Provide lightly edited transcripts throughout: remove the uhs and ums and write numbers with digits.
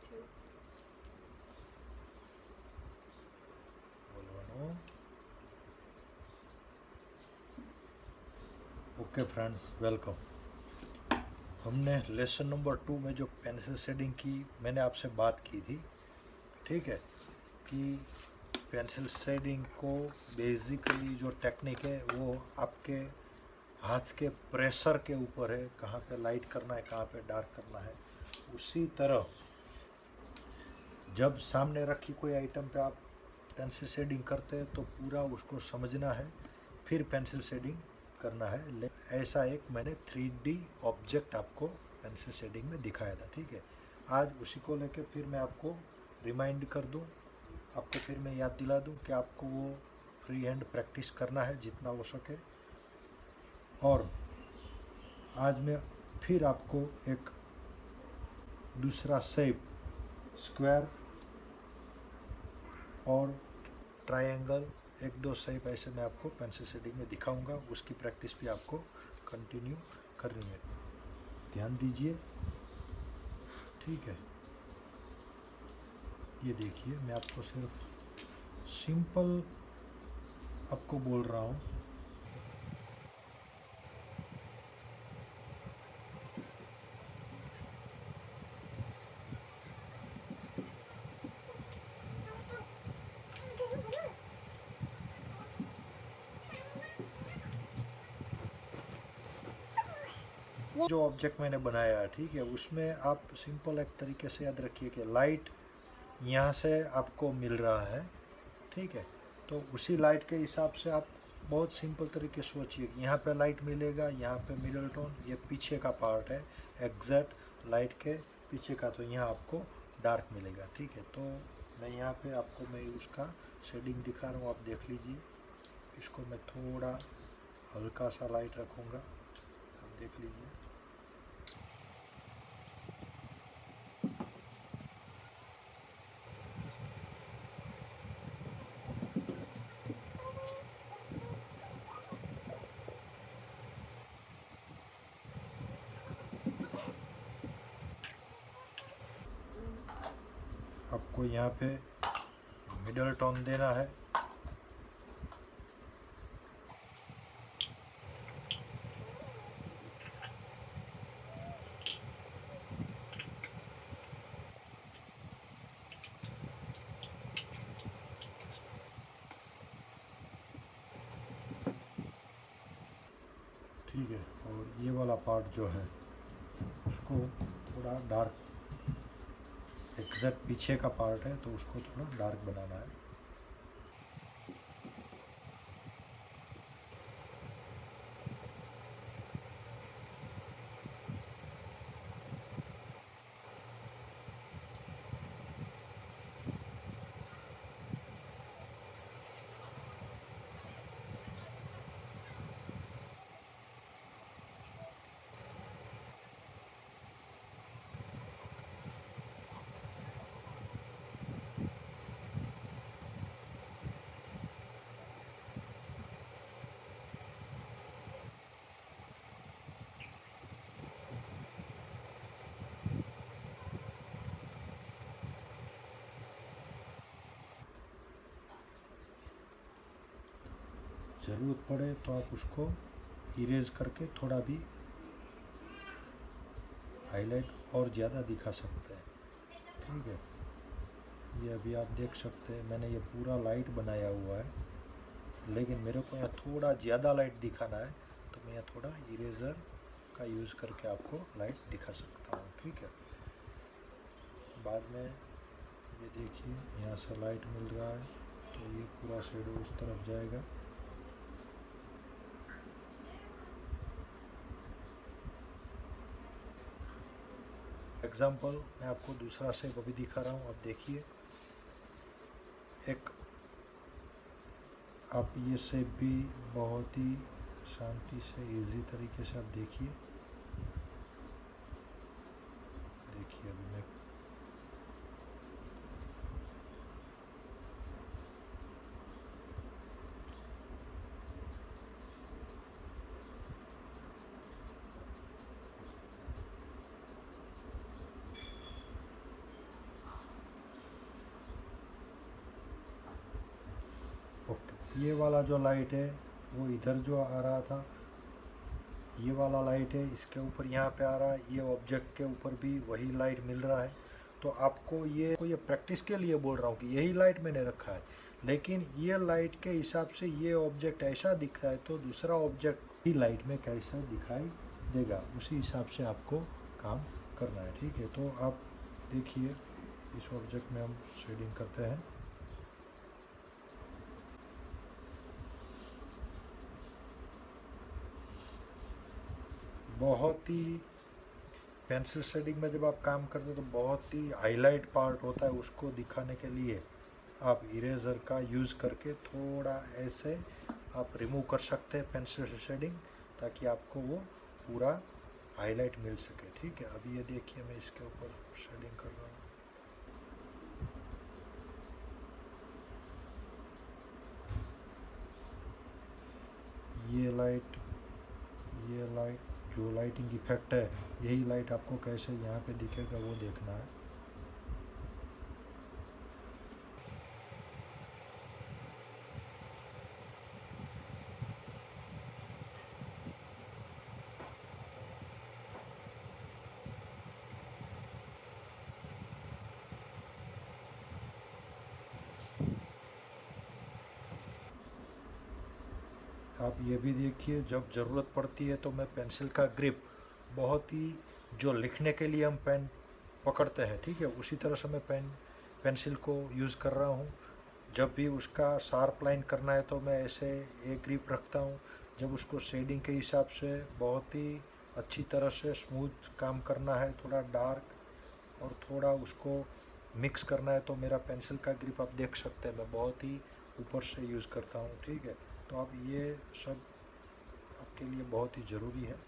થયું. बोलवानो. Okay friends, welcome. हमने लेसन नंबर 2 में जो पेंसिल शेडिंग की मैंने आपसे बात की थी, ठीक है, कि पेंसिल शेडिंग को बेसिकली जो टेक्निक है वो आपके हाथ के प्रेशर के ऊपर है, कहाँ पे लाइट करना है, कहाँ पे डार्क करना है. उसी तरह जब सामने रखी कोई आइटम पे आप पेंसिल शेडिंग करते हैं तो पूरा उसको समझना है, फिर पेंसिल शेडिंग करना है. ऐसा एक मैंने 3D ऑब्जेक्ट आपको पेंसिल शेडिंग में दिखाया था, ठीक है. आज उसी को लेके फिर मैं आपको रिमाइंड कर दूं, आपको फिर मैं याद दिला दूं कि आपको वो फ्री हैंड प्रैक्टिस करना है जितना हो सके. और आज मैं फिर आपको एक दूसरा शेप, स्क्वायर और ट्रायंगल, एक दो शेप ऐसे मैं आपको पेंसिल शेडिंग में दिखाऊंगा. उसकी प्रैक्टिस भी आपको कंटिन्यू करनी है. ध्यान दीजिए, ठीक है. ये देखिए, मैं आपको सिर्फ सिंपल आपको बोल रहा हूँ. जो ऑब्जेक्ट मैंने बनाया है, ठीक है, उसमें आप सिंपल एक तरीके से याद रखिए कि लाइट यहाँ से आपको मिल रहा है, ठीक है. तो उसी लाइट के हिसाब से आप बहुत सिंपल तरीके से सोचिए कि यहाँ पे लाइट मिलेगा, यहाँ पे मिडल टोन, ये पीछे का पार्ट है एग्जैक्ट लाइट के पीछे का, तो यहाँ आपको डार्क मिलेगा, ठीक है. तो मैं यहाँ पे आपको मैं उसका शेडिंग दिखा रहा हूँ, आप देख लीजिए. इसको मैं थोड़ा हल्का सा लाइट रखूँगा, आप देख लीजिए. आपको यहाँ पे मिडल टोन देना है. ठीक है. और ये वाला पार्ट जो है उसको थोड़ा डार्क, एग्जैक्ट पीछे का पार्ट है तो उसको थोड़ा डार्क बनाना है. ज़रूरत पड़े तो आप उसको इरेज करके थोड़ा भी हाईलाइट और ज़्यादा दिखा सकते हैं, ठीक है. ये अभी आप देख सकते हैं मैंने ये पूरा लाइट बनाया हुआ है, लेकिन मेरे को यहाँ थोड़ा ज़्यादा लाइट दिखाना है तो मैं यहाँ थोड़ा इरेज़र का यूज़ करके आपको लाइट दिखा सकता हूँ, ठीक है. बाद में ये देखिए यहाँ से लाइट मिल रहा है तो ये पूरा शेडो उस तरफ जाएगा. एग्जाम्पल मैं आपको दूसरा शेप अभी दिखा रहा हूँ, अब देखिए. एक आप ये शेप भी बहुत ही शांति से इजी तरीके से आप देखिए. देखिए अभी मैं ये वाला जो लाइट है वो इधर जो आ रहा था, ये वाला लाइट है इसके ऊपर यहाँ पे आ रहा है, ये ऑब्जेक्ट के ऊपर भी वही लाइट मिल रहा है। तो आपको ये प्रैक्टिस के लिए बोल रहा हूँ कि यही लाइट मैंने रखा है, लेकिन ये लाइट के हिसाब से ये ऑब्जेक्ट ऐसा दिखता है तो दूसरा ऑब्जेक्ट ही लाइट में कैसा दिखाई देगा, उसी हिसाब से आपको काम करना है। ठीक है, तो आप देखिए इस ऑब्जेक्ट में हम शेडिंग करते हैं। बहुत ही पेंसिल शेडिंग में जब आप काम करते हो तो बहुत ही हाईलाइट पार्ट होता है, उसको दिखाने के लिए आप इरेज़र का यूज़ करके थोड़ा ऐसे आप रिमूव कर सकते हैं पेंसिल शेडिंग, ताकि आपको वो पूरा हाईलाइट मिल सके। ठीक है, अभी ये देखिए मैं इसके ऊपर शेडिंग कर रहा हूँ। ये लाइट जो लाइटिंग इफेक्ट है, यही लाइट आपको कैसे यहाँ पे दिखेगा वो देखना है। आप ये भी देखिए, जब ज़रूरत पड़ती है तो मैं पेंसिल का ग्रिप बहुत ही, जो लिखने के लिए हम पेन पकड़ते हैं, ठीक है, उसी तरह से मैं पेंसिल को यूज़ कर रहा हूँ। जब भी उसका शार्प लाइन करना है तो मैं ऐसे एक ग्रिप रखता हूँ। जब उसको शेडिंग के हिसाब से बहुत ही अच्छी तरह से स्मूथ काम करना है, थोड़ा डार्क और थोड़ा उसको मिक्स करना है, तो मेरा पेंसिल का ग्रिप आप देख सकते हैं मैं बहुत ही ऊपर से यूज़ करता हूँ। ठीक है, तो अब ये सब आपके लिए बहुत ही ज़रूरी है।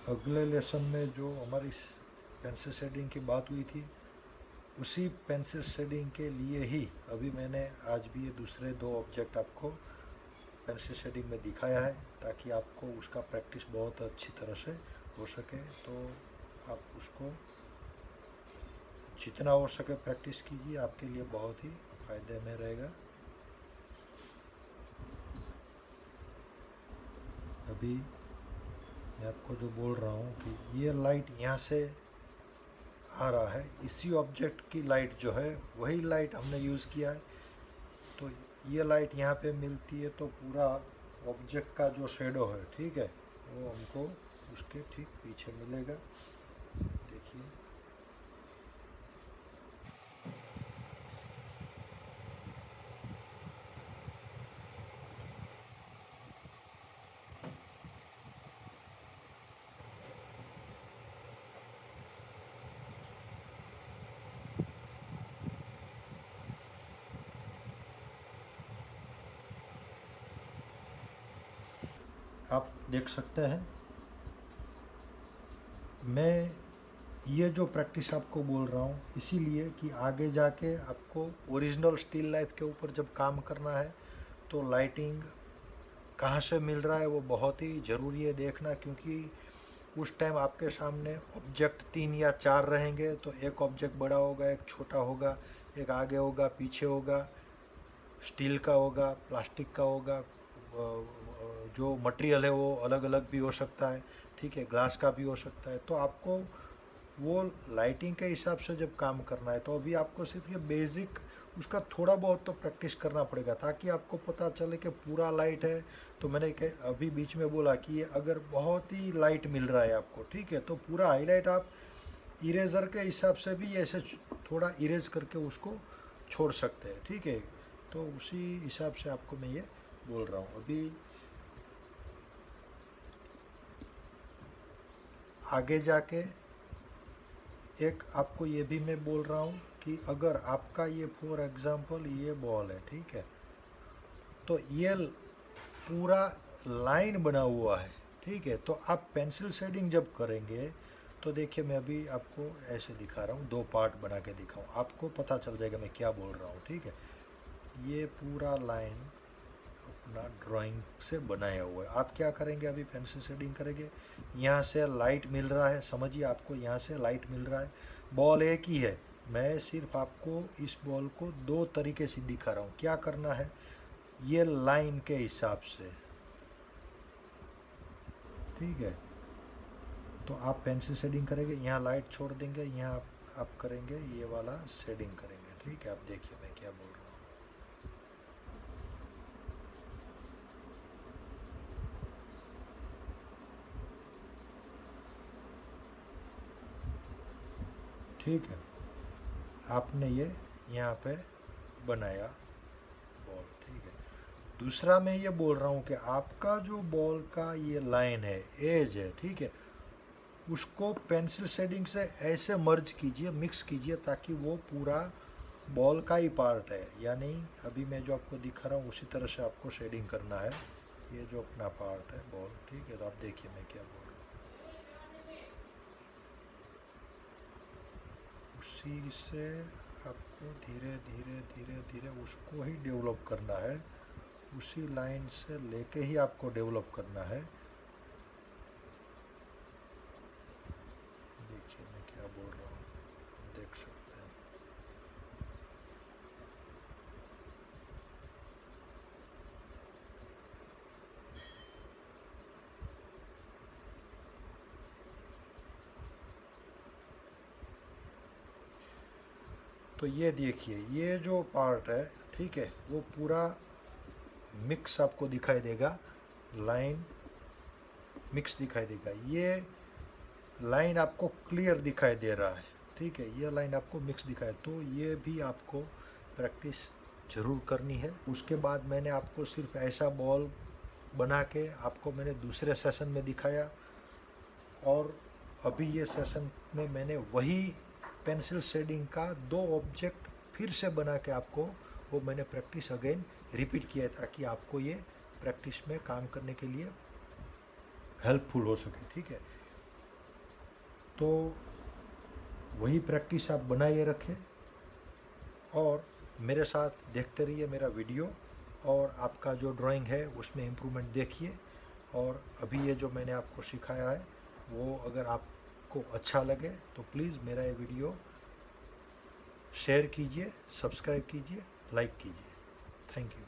अगले लेसन में जो हमारी पेंसिल शेडिंग की बात हुई थी, उसी पेंसिल शेडिंग के लिए ही अभी मैंने आज भी ये दूसरे दो ऑब्जेक्ट आपको पेंसिल शेडिंग में दिखाया है, ताकि आपको उसका प्रैक्टिस बहुत अच्छी तरह से हो सके। तो आप उसको जितना हो सके प्रैक्टिस कीजिए, आपके लिए बहुत ही फ़ायदे में रहेगा। अभी मैं आपको जो बोल रहा हूँ कि ये लाइट यहाँ से आ रहा है, इसी ऑब्जेक्ट की लाइट जो है वही लाइट हमने यूज़ किया है। तो ये लाइट यहाँ पे मिलती है तो पूरा ऑब्जेक्ट का जो शेडो है, ठीक है, वो हमको उसके ठीक पीछे मिलेगा। देखिए आप देख सकते हैं, मैं ये जो प्रैक्टिस आपको बोल रहा हूँ इसीलिए कि आगे जाके आपको ओरिजिनल स्टिल लाइफ के ऊपर जब काम करना है तो लाइटिंग कहाँ से मिल रहा है वो बहुत ही ज़रूरी है देखना, क्योंकि उस टाइम आपके सामने ऑब्जेक्ट 3 या 4 रहेंगे, तो एक ऑब्जेक्ट बड़ा होगा, एक छोटा होगा, एक आगे होगा, पीछे होगा, स्टील का होगा, प्लास्टिक का होगा, जो मटेरियल है वो अलग अलग भी हो सकता है, ठीक है, ग्लास का भी हो सकता है। तो आपको वो लाइटिंग के हिसाब से जब काम करना है तो अभी आपको सिर्फ ये बेसिक उसका थोड़ा बहुत तो प्रैक्टिस करना पड़ेगा, ताकि आपको पता चले कि पूरा लाइट है। तो मैंने अभी बीच में बोला कि ये अगर बहुत ही लाइट मिल रहा है आपको, ठीक है, तो पूरा हाईलाइट आप इरेज़र के हिसाब से भी ऐसे थोड़ा इरेज करके उसको छोड़ सकते हैं। ठीक है, तो उसी हिसाब से आपको मैं ये बोल रहा हूँ। अभी आगे जाके एक आपको ये भी मैं बोल रहा हूँ कि अगर आपका ये फॉर एग्जांपल ये बॉल है, ठीक है, तो ये पूरा लाइन बना हुआ है, ठीक है, तो आप पेंसिल शेडिंग जब करेंगे तो देखिए मैं अभी आपको ऐसे दिखा रहा हूँ, दो पार्ट बना के दिखाऊँ, आपको पता चल जाएगा मैं क्या बोल रहा हूँ, ठीक है। ये पूरा लाइन अपना ड्राइंग से बनाया हुआ है। आप क्या करेंगे, अभी पेंसिल शेडिंग करेंगे, यहाँ से लाइट मिल रहा है, समझिए आपको यहाँ से लाइट मिल रहा है, बॉल एक ही है, मैं सिर्फ आपको इस बॉल को दो तरीके से दिखा रहा हूँ। क्या करना है, ये लाइन के हिसाब से, ठीक है, तो आप पेंसिल शेडिंग करेंगे, यहाँ लाइट छोड़ देंगे, यहाँ आप करेंगे ये वाला शेडिंग करेंगे, ठीक है। आप देखिए मैं क्या बोल रहा हूँ, ठीक है, आपने ये यहाँ पे बनाया बॉल, ठीक है। दूसरा मैं ये बोल रहा हूँ कि आपका जो बॉल का ये लाइन है, एज है, ठीक है, उसको पेंसिल शेडिंग से ऐसे मर्ज कीजिए, मिक्स कीजिए, ताकि वो पूरा बॉल का ही पार्ट है, यानी अभी मैं जो आपको दिखा रहा हूँ उसी तरह से आपको शेडिंग करना है, ये जो अपना पार्ट है बॉल, ठीक है। तो आप देखिए मैं क्या बोल रहा हूँ, उसी से आपको धीरे धीरे धीरे धीरे उसको ही डेवलप करना है, उसी लाइन से लेके ही आपको डेवलप करना है। देखिए मैं क्या बोल रहा हूँ, देख सकते हैं। तो ये देखिए ये जो पार्ट है, ठीक है, वो पूरा मिक्स आपको दिखाई देगा, लाइन मिक्स दिखाई देगा, ये लाइन आपको क्लियर दिखाई दे रहा है, ठीक है, ये लाइन आपको मिक्स दिखाए, तो ये भी आपको प्रैक्टिस ज़रूर करनी है। उसके बाद मैंने आपको सिर्फ ऐसा बॉल बना के आपको मैंने दूसरे सेशन में दिखाया, और अभी ये सेशन में मैंने वही पेंसिल शेडिंग का दो ऑब्जेक्ट फिर से बना के आपको वो मैंने प्रैक्टिस अगेन रिपीट किया, ताकि आपको ये प्रैक्टिस में काम करने के लिए हेल्पफुल हो सके, ठीक है। तो वही प्रैक्टिस आप बनाए रखें और मेरे साथ देखते रहिए मेरा वीडियो, और आपका जो ड्राइंग है उसमें इम्प्रूवमेंट देखिए। और अभी ये जो मैंने आपको सिखाया है वो अगर आपको अच्छा लगे तो प्लीज़ मेरा ये वीडियो शेयर कीजिए, सब्सक्राइब कीजिए, लाइक कीजिए। Thank you.